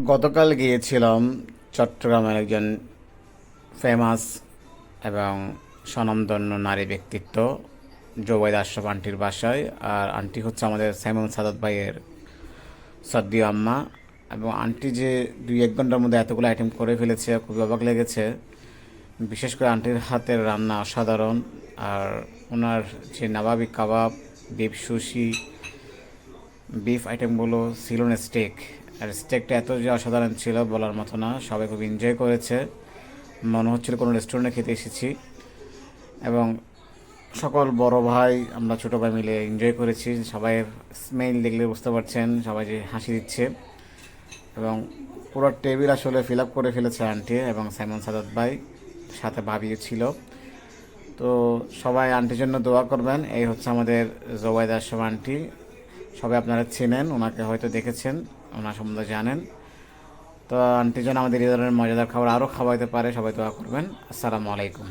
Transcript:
গতকাল গিয়েছিলাম চট্টগ্রামের একজন ফেমাস এবং স্বনামধন্য নারী ব্যক্তিত্ব জোবাইদা আশরাফ আন্টির বাসায়। আর আন্টি হচ্ছে আমাদের সাইমন সাদাত ভাইয়ের সদ্দি আম্মা। এবং আন্টি যে 2-1 ঘন্টার মধ্যে এতগুলো আইটেম করে ফেলেছে, খুবই অবাক লেগেছে। বিশেষ করে আন্টির হাতের রান্না অসাধারণ। আর ওনার যে নবাবি কাবাব, বিফ সুশি, বিফ আইটেমগুলো, সিলন স্টেক, আর স্টেকটা এত যে অসাধারণ ছিল বলার মতো না। সবাই খুব এনজয় করেছে, মনে হচ্ছিল কোনো রেস্টুরেন্টে খেতে এসেছি। এবং সকল বড় ভাই, আমরা ছোটো ভাই মিলে এনজয় করেছি। সবাই স্মেল দেখলে বুঝতে পারছেন সবাই যে হাসি দিচ্ছে। এবং পুরো টেবিল আসলে ফিল আপ করে ফেলেছে আন্টি এবং সাইমন সাদাত ভাই, সাথে ভাবিও ছিল। তো সবাই আন্টির জন্য দোয়া করবেন। এই হচ্ছে আমাদের জোবাইদা আশরাফ আন্টি। সবাই আপনারা চেনেন, ওনাকে হয়তো দেখেছেন, ওনার সম্বন্ধে জানেন। তো আন্টি যেন আমাদের এই ধরনের মজাদার খাবার আরও খাওয়াইতে পারে, সবাই দোয়া করবেন। আসসালামু আলাইকুম।